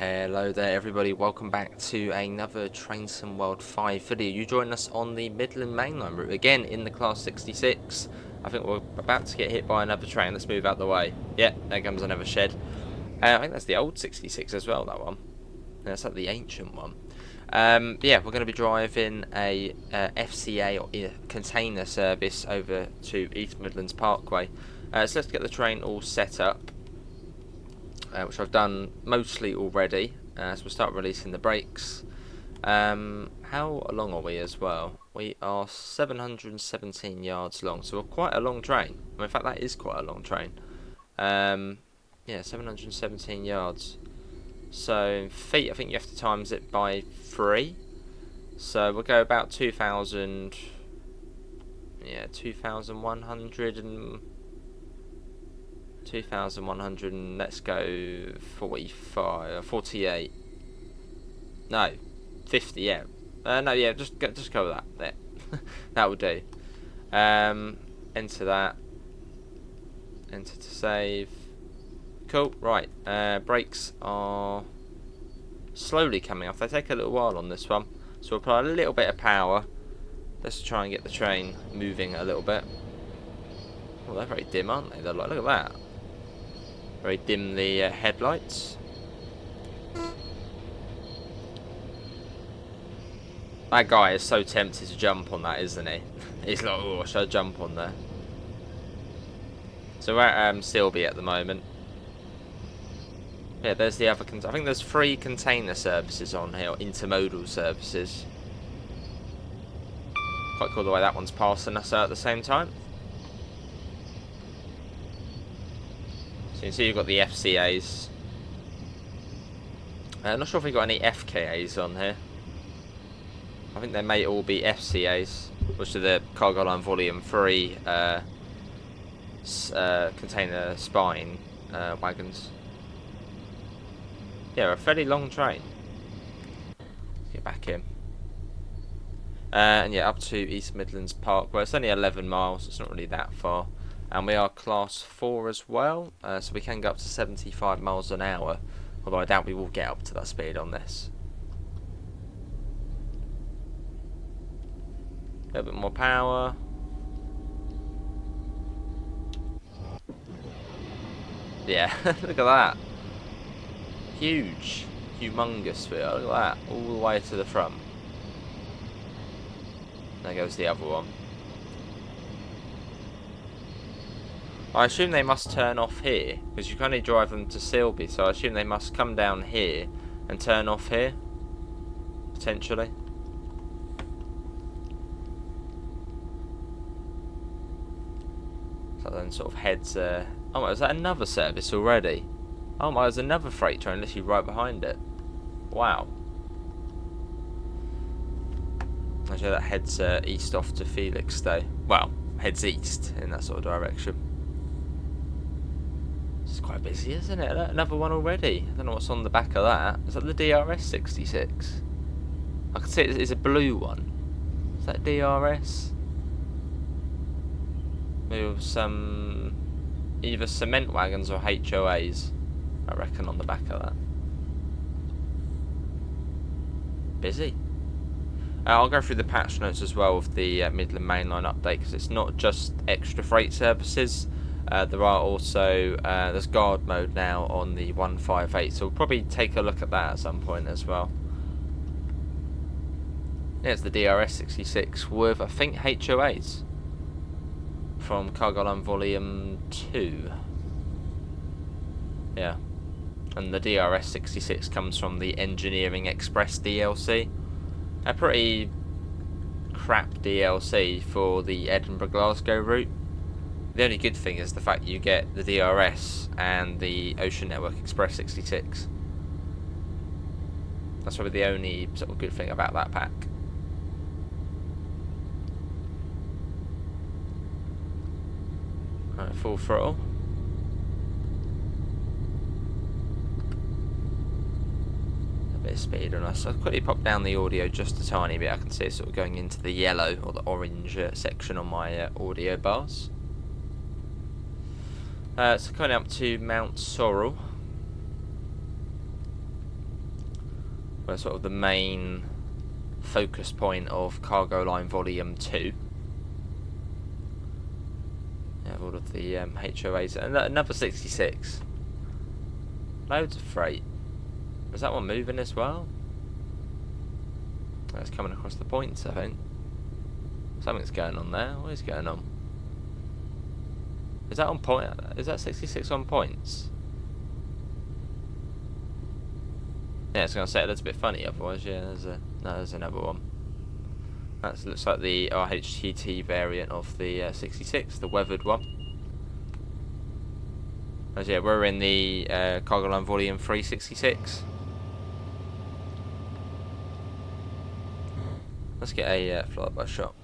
Hello there everybody, welcome back to another Train Sim World 5 video. You join us on the Midland Mainline route, again in the Class 66. I think we're about to get hit by another train. Let's move out the way. Yeah, there comes another shed. I think that's the old 66 as well, that one. That's like the ancient one. Yeah, we're going to be driving a FCA or container service over to East Midlands Parkway. So let's get the train all set up. Which I've done mostly already, so we'll start releasing the brakes. How long are we as well? We are 717 yards long, so we're quite a long train. In fact, that is quite a long train. Yeah, 717 yards. So in feet, I think you have to times it by 3. So we'll go about 2,000. Yeah, 2,100 and 2,100 and let's go 48. No, 50. Yeah. No, yeah. Just go with that. There. That will do. Enter that. Enter to save. Cool. Right. Brakes are slowly coming off. They take a little while on this one, so we'll apply a little bit of power. Let's try and get the train moving a little bit. Oh, they're very dim, aren't they? They're like, look at that. Very dim, the headlights. That guy is so tempted to jump on that, isn't he? He's like, oh, should I jump on there? So we're at Silby at the moment. Yeah, there's the other. I think there's 3 container services on here, or intermodal services. Quite cool the way that one's passing us at the same time. So you can see you've got the FCAs. I'm not sure if we've got any FKAs on here. I think they may all be FCAs, which are the Cargo Line Vol.3 container spine wagons. Yeah, a fairly long train. Get back in. And yeah, up to East Midlands Parkway. It's only 11 miles, it's not really that far. And we are class 4 as well, so we can go up to 75 miles an hour. Although I doubt we will get up to that speed on this. A little bit more power. Yeah, look at that. Huge. Humongous wheel. Look at that. All the way to the front. There goes the other one. I assume they must turn off here, because you can only drive them to Silby, so I assume they must come down here and turn off here, potentially. So then sort of heads, oh my, is that another service already? Oh my, there's another freight train literally right behind it. Wow. Actually that heads east off to Felixstowe. Well, heads east in that sort of direction. It's quite busy, isn't it? Another one already. I don't know what's on the back of that. Is that the DRS 66? I can see it's a blue one. Is that DRS? Maybe with some either cement wagons or HOAs, I reckon, on the back of that. Busy. I'll go through the patch notes as well of the Midland Mainline update, because it's not just extra freight services. There are also there's guard mode now on the 158, so we'll probably take a look at that at some point as well. Yeah, it's the DRS 66 with I think HOAs from Cargo Line Volume 2. Yeah, and the DRS 66 comes from the Engineering Express DLC. A pretty crap DLC for the Edinburgh-Glasgow route. The only good thing is the fact you get the DRS and the Ocean Network Express 66. That's probably the only sort of good thing about that pack. Alright, full throttle. A bit of speed on us. I'll quickly pop down the audio just a tiny bit. I can see it sort of going into the yellow or the orange section on my audio bars. So coming up to Mount Sorrel. We're sort of the main focus point of Cargo Line Volume 2. Yeah, all of the HOAs. And another 66. Loads of freight. Is that one moving as well? That's coming across the points, I think. Something's going on there. What is going on? Is that on point? Is that 66 on points? Yeah, it's going to say it looks a bit funny otherwise. Yeah, there's another one. That looks like the RHTT variant of the 66, the weathered one. As yeah, we're in the Cargo Line Volume 366. Let's get a flyby shot.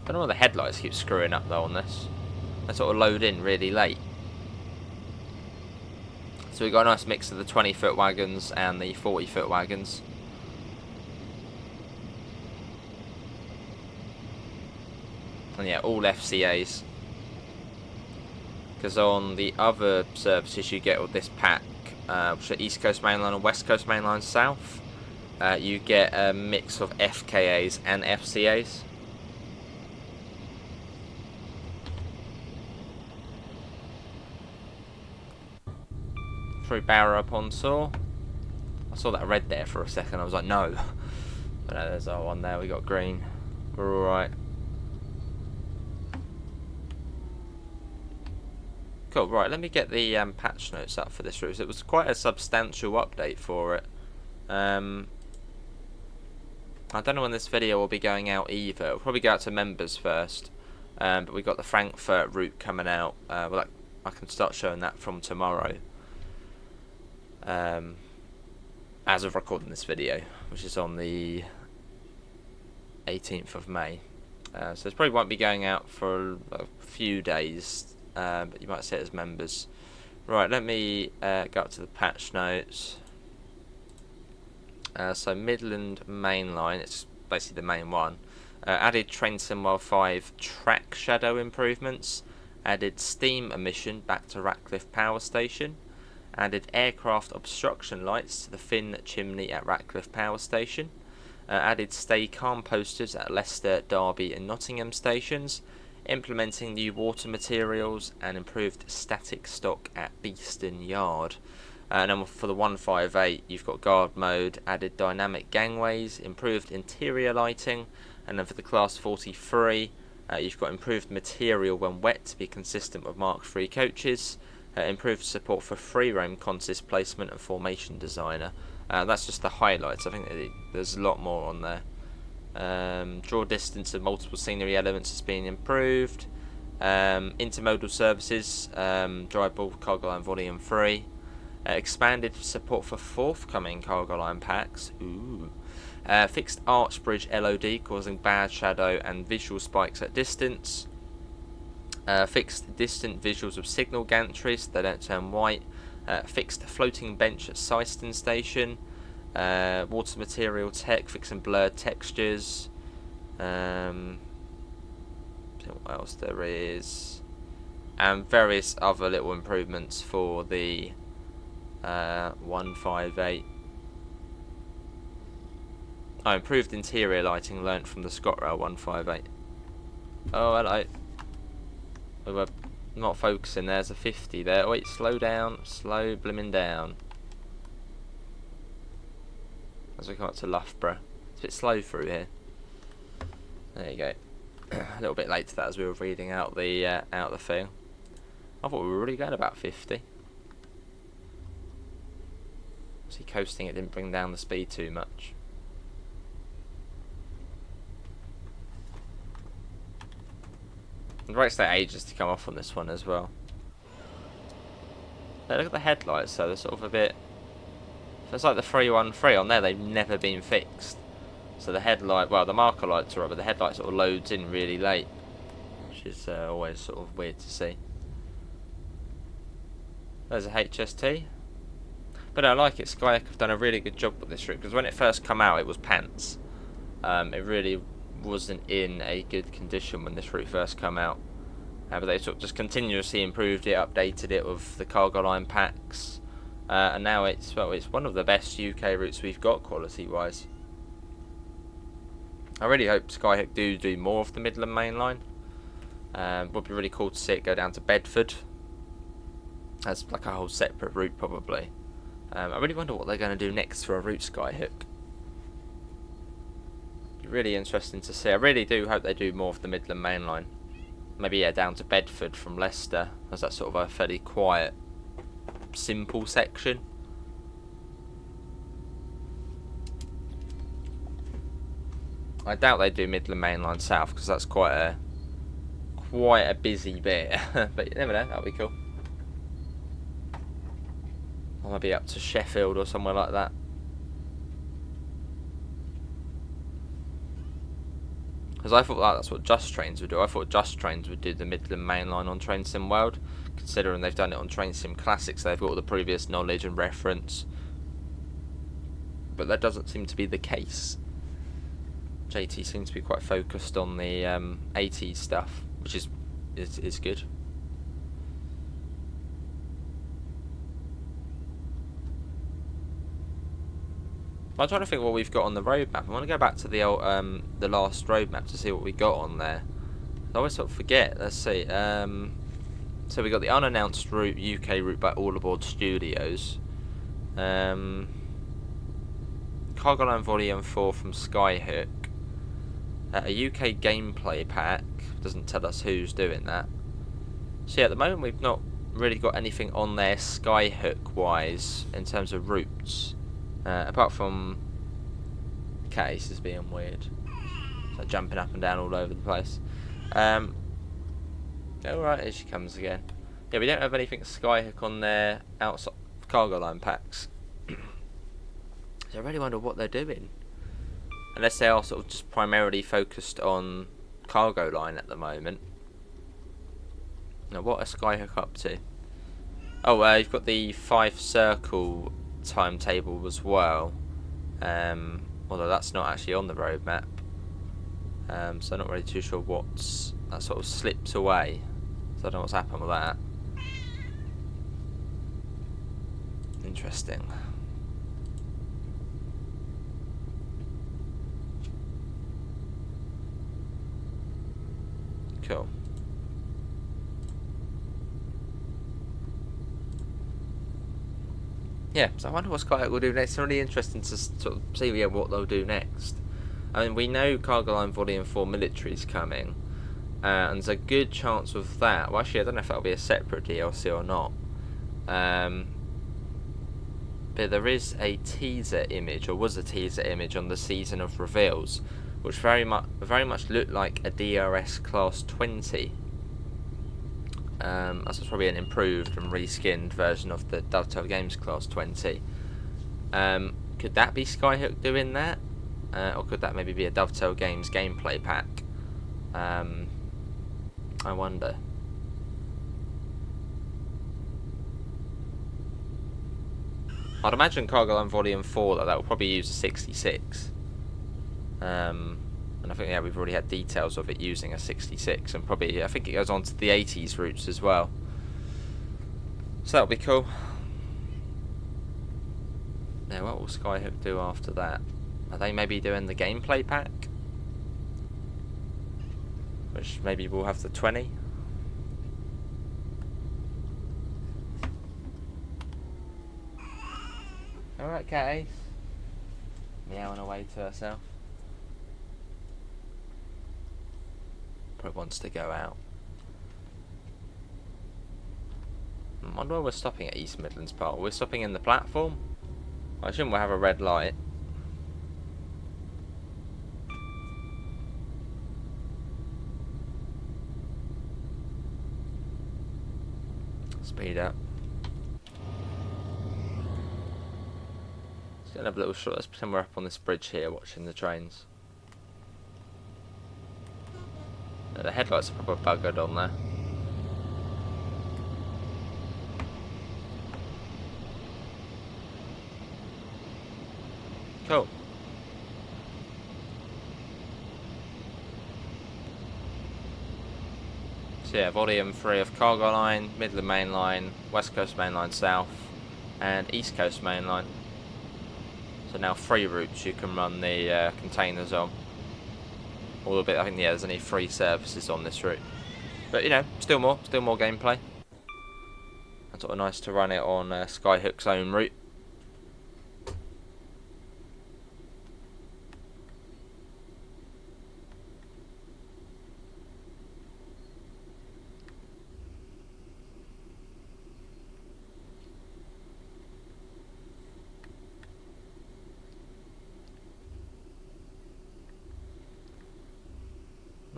I don't know why the headlights keep screwing up though on this. They sort of load in really late. So we've got a nice mix of the 20-foot wagons and the 40-foot wagons. And yeah, all FCAs. Because on the other services you get with this pack, which are East Coast Mainline and West Coast Mainline South, you get a mix of FKAs and FCAs. Through Barrow upon Saw. I saw that red there for a second, I was like, no. But no, there's our one there, we got green. We're alright. Cool, right, let me get the patch notes up for this route. It was quite a substantial update for it. I don't know when this video will be going out either. It'll probably go out to members first. But we got the Frankfurt route coming out. Well, I can start showing that from tomorrow. As of recording this video, which is on the 18th of May. So this probably won't be going out for a few days. But you might see it as members. Right, let me go up to the patch notes. So Midland Mainline, it's basically the main one. Added Train Simwell 5 track shadow improvements. Added steam emission back to Ratcliffe Power Station. Added aircraft obstruction lights to the fin chimney at Ratcliffe Power Station. Added stay calm posters at Leicester, Derby and Nottingham stations. Implementing new water materials and improved static stock at Beeston Yard. And then for the 158, you've got guard mode, added dynamic gangways, improved interior lighting, and then for the Class 43, you've got improved material when wet to be consistent with Mark III coaches, improved support for free roam consist placement and formation designer. That's just the highlights. I think there's a lot more on there. Draw distance of multiple scenery elements has been improved. Intermodal services, driveable Cargo Line Volume 3. Expanded support for forthcoming Cargo Line packs. Ooh. Fixed arch bridge LOD causing bad shadow and visual spikes at distance. Fixed distant visuals of signal gantries so they don't turn white. Fixed floating bench at Syston Station. Water material tech, fixing blurred textures. What else there is, and various other little improvements for the 158. Oh, improved interior lighting learnt from the ScotRail 158. Oh, hello. We were not focusing. There's a 50 there. Wait, slow down, slow blimmin' down. As we come up to Loughborough. It's a bit slow through here. There you go. A little bit late to that as we were reading out the thing. I thought we were really going about 50. See, coasting it didn't bring down the speed too much. The brakes take ages to come off on this one as well. Look at the headlights, so they're sort of a bit... It's like the 313 on there, they've never been fixed. So the headlight, well, the marker lights are up, but the headlight sort of loads in really late, which is always sort of weird to see. There's a HST. But I like it. Sky have done a really good job with this route, because when it first came out, it was pants. It really wasn't in a good condition when this route first came out. But they sort of just continuously improved it, updated it with the cargo line packs, and now it's one of the best UK routes we've got quality wise. I really hope Skyhook do more of the Midland Mainline. Would be really cool to see it go down to Bedford. That's like a whole separate route probably. I really wonder what they're going to do next for a route Skyhook. Really interesting to see. I really do hope they do more of the Midland Mainline. Maybe down to Bedford from Leicester, as that's sort of a fairly quiet, simple section. I doubt they do Midland Mainline South because that's quite a busy bit. But you never know, that'll be cool. I might be up to Sheffield or somewhere like that. Because I thought that's what Just Trains would do. I thought Just Trains would do the Midland Mainline on Train Sim World, considering they've done it on Train Sim Classic, so they've got all the previous knowledge and reference. But that doesn't seem to be the case. JT seems to be quite focused on the 80s stuff, which is good. I'm trying to think what we've got on the roadmap. I want to go back to the old, the last roadmap to see what we got on there. I always sort of forget. Let's see. So we got the unannounced route, UK route by All Aboard Studios. Cargo Line Volume 4 from Skyhook. A UK gameplay pack. Doesn't tell us who's doing that. So yeah, at the moment we've not really got anything on there Skyhook wise in terms of routes. Apart from Case is being weird. So jumping up and down all over the place. Alright, here she comes again. Yeah, we don't have anything Skyhook on there outside cargo line packs. So I really wonder what they're doing. Unless they are sort of just primarily focused on cargo line at the moment. Now what are Skyhook up to? Oh, you've got the 5 circle timetable as well, although that's not actually on the roadmap, so I'm not really too sure what's that sort of slipped away, so I don't know what's happened with that. Interesting. Cool. Yeah, so I wonder what Skyhook will do next. It's really interesting to sort of see what they'll do next. I mean, we know Cargo Line Volume 4 Military is coming, and there's a good chance of that. Well, actually, I don't know if that'll be a separate DLC or not. But there is a teaser image, or was a teaser image, on the Season of Reveals, which very much looked like a DRS Class 20. That's probably an improved and reskinned version of the Dovetail Games Class 20. Could that be Skyhook doing that? Or could that maybe be a Dovetail Games gameplay pack? I wonder. I'd imagine Cargo Line Volume 4 that will probably use a 66. And I think we've already had details of it using a 66, and probably I think it goes on to the 80s routes as well. So that'll be cool. Now what will Skyhook do after that? Are they maybe doing the gameplay pack? Which maybe we'll have the 20. Alright, Cat Ace. Meowing away to herself. Probably wants to go out. I wonder where we're stopping at East Midlands Parkway. We're stopping in the platform? I assume we'll have a red light. Speed up. Let's get another little shot. Let's pretend we're up on this bridge here watching the trains. The headlights are probably buggered on there. Cool. So yeah, Vol.3 of Cargo Line, Midland Mainline, West Coast Mainline South, and East Coast Mainline. So now 3 routes you can run the containers on. Albeit I think yeah, there's only 3 services on this route. But you know, still more gameplay. It's sort of nice to run it on Skyhook's own route.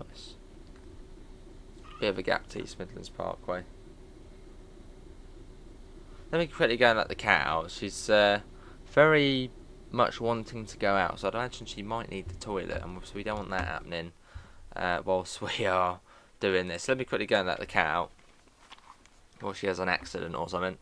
Nice. Bit of a gap to East Midlands Parkway. Let me quickly go and let the cat out. She's very much wanting to go out, so I'd imagine she might need the toilet, and so we don't want that happening whilst we are doing this. Let me quickly go and let the cat out, or she has an accident or something.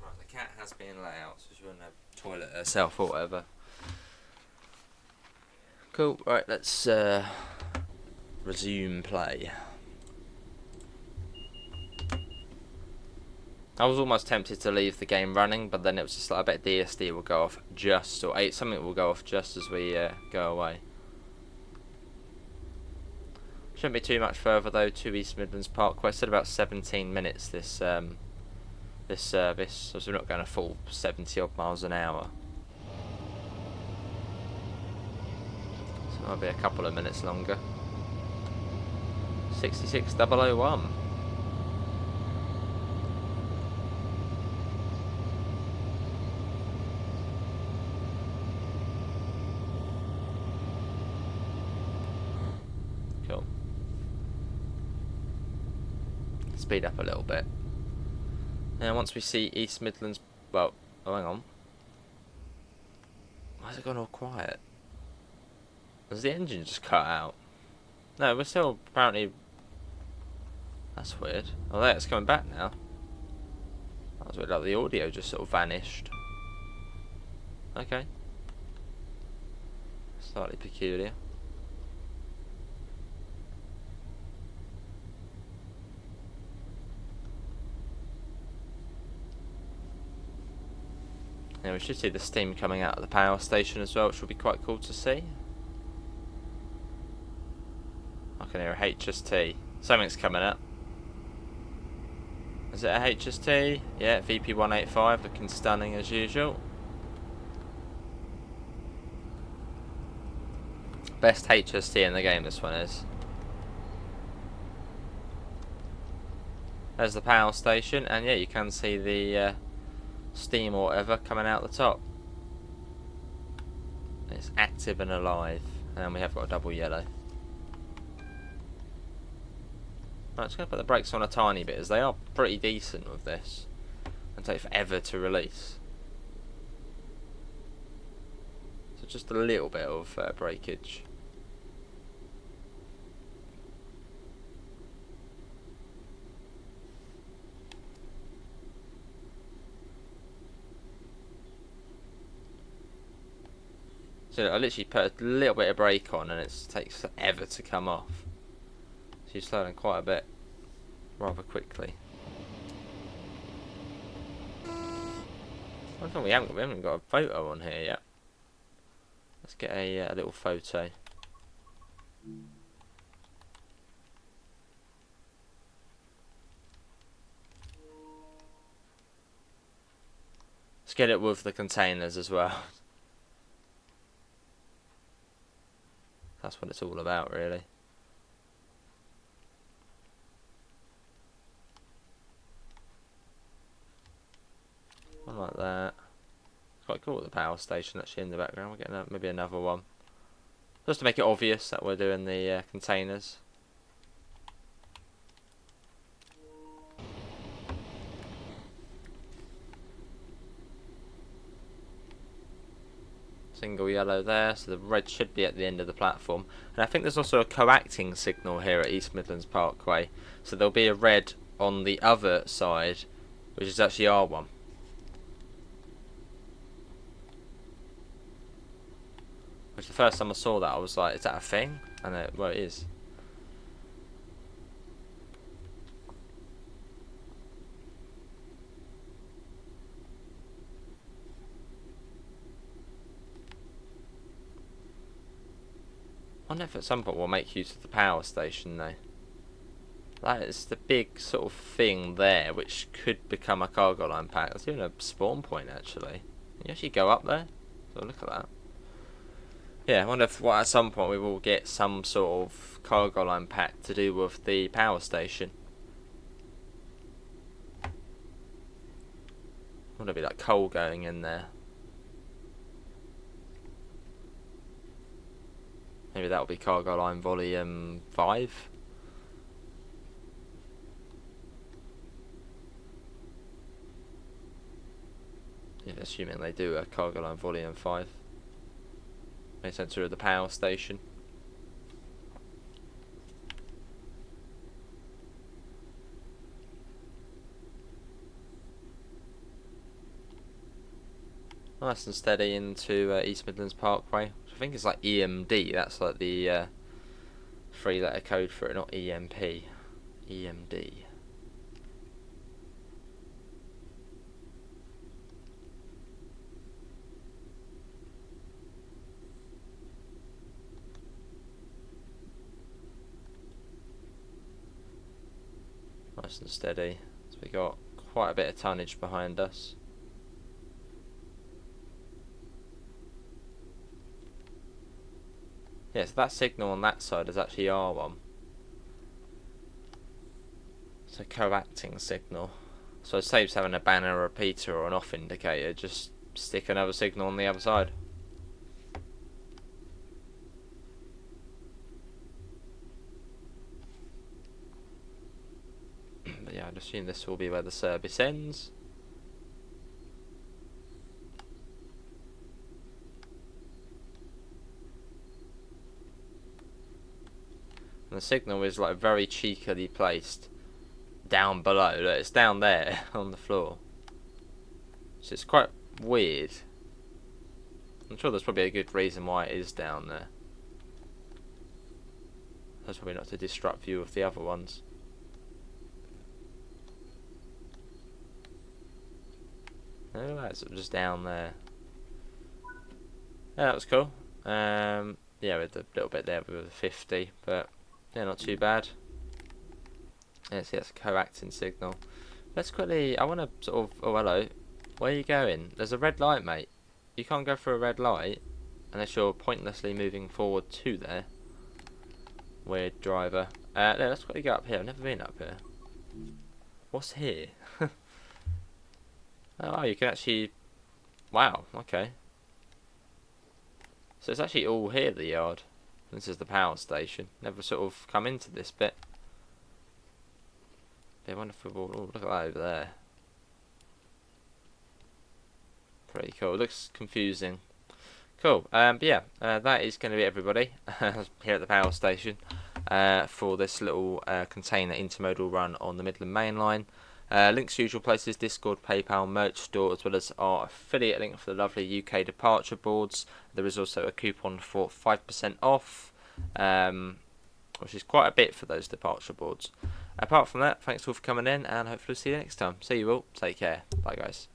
Right, the cat has been let out, so she won't have toilet herself or whatever. Cool, right, let's resume play. I was almost tempted to leave the game running, but then it was just like, I bet DSD will go off just, or something will go off just as we go away. Shouldn't be too much further though to East Midlands Parkway. I said about 17 minutes this this service, so we're not going a full 70 odd miles an hour. Might be a couple of minutes longer. 66001. Cool. Speed up a little bit. And once we see East Midlands, well, oh, hang on. Why has it gone all quiet? Has the engine just cut out? No, we're still apparently... That's weird. Oh, there, it's coming back now. That was weird, like the audio just sort of vanished. Okay. Slightly peculiar. Yeah, we should see the steam coming out of the power station as well, which will be quite cool to see. I can hear a HST. Something's coming up. Is it a HST? Yeah, VP185, looking stunning as usual. Best HST in the game, this one is. There's the power station, and yeah, you can see the steam or whatever coming out the top. It's active and alive, and we have got a double yellow. Right, just going to put the brakes on a tiny bit, as they are pretty decent with this, and take forever to release. So just a little bit of breakage. So I literally put a little bit of brake on, and it takes forever to come off. So you slow down quite a bit, rather quickly. I think we haven't got a photo on here yet. Let's get a little photo. Let's get it with the containers as well. That's what it's all about, really. One like that. It's quite cool with the power station actually in the background. We're getting maybe another one. Just to make it obvious that we're doing the containers. Single yellow there, so the red should be at the end of the platform. And I think there's also a coacting signal here at East Midlands Parkway. So there'll be a red on the other side, which is actually our one. Which the first time I saw that, I was like, is that a thing? And well, it is. I wonder if at some point we'll make use of the power station though. That is the big sort of thing there, which could become a cargo line pack. It's even a spawn point actually. Can you actually go up there? So look at that. Yeah, I wonder if at some point we will get some sort of cargo line pack to do with the power station. Wouldn't it be like coal going in there? Maybe that'll be cargo line volume 5. Yeah, assuming they do a cargo line volume 5. Makes sense of the power station. Nice and steady into East Midlands Parkway, which I think is like EMD. That's like the 3-letter code for it, not EMP. EMD. Nice and steady. So we got quite a bit of tonnage behind us. Yeah, so that signal on that side is actually R1. It's a co-acting signal. So it saves having a banner, a repeater or an off indicator. Just stick another signal on the other side. But yeah, I'd assume this will be where the service ends. And the signal is like very cheekily placed down below. Look, it's down there on the floor. So it's quite weird. I'm sure there's probably a good reason why it is down there. That's probably not to disrupt view of the other ones. Oh, that's just down there. Yeah, that was cool. Yeah, with a little bit there with a 50, but yeah, not too bad. Yeah, see, that's a co-acting signal. Let's quickly, I want to sort of, oh hello, where are you going? There's a red light, mate. You can't go through a red light unless you're pointlessly moving forward to there. Weird driver. Yeah, let's quickly go up here. I've never been up here. What's here? Oh, you can actually, wow, okay. So it's actually all here, the yard. This is the power station. Never sort of come into this bit. Be wonderful. Oh, look at that over there. Pretty cool. It looks confusing. Cool. But yeah, that is going to be everybody here at the power station for this little container intermodal run on the Midland Mainline. Links to usual places: Discord, PayPal, merch store, as well as our affiliate link for the lovely UK departure boards. There is also a coupon for 5% off, which is quite a bit for those departure boards. Apart from that, thanks all for coming in, and hopefully see you next time. See you all. Take care. Bye, guys.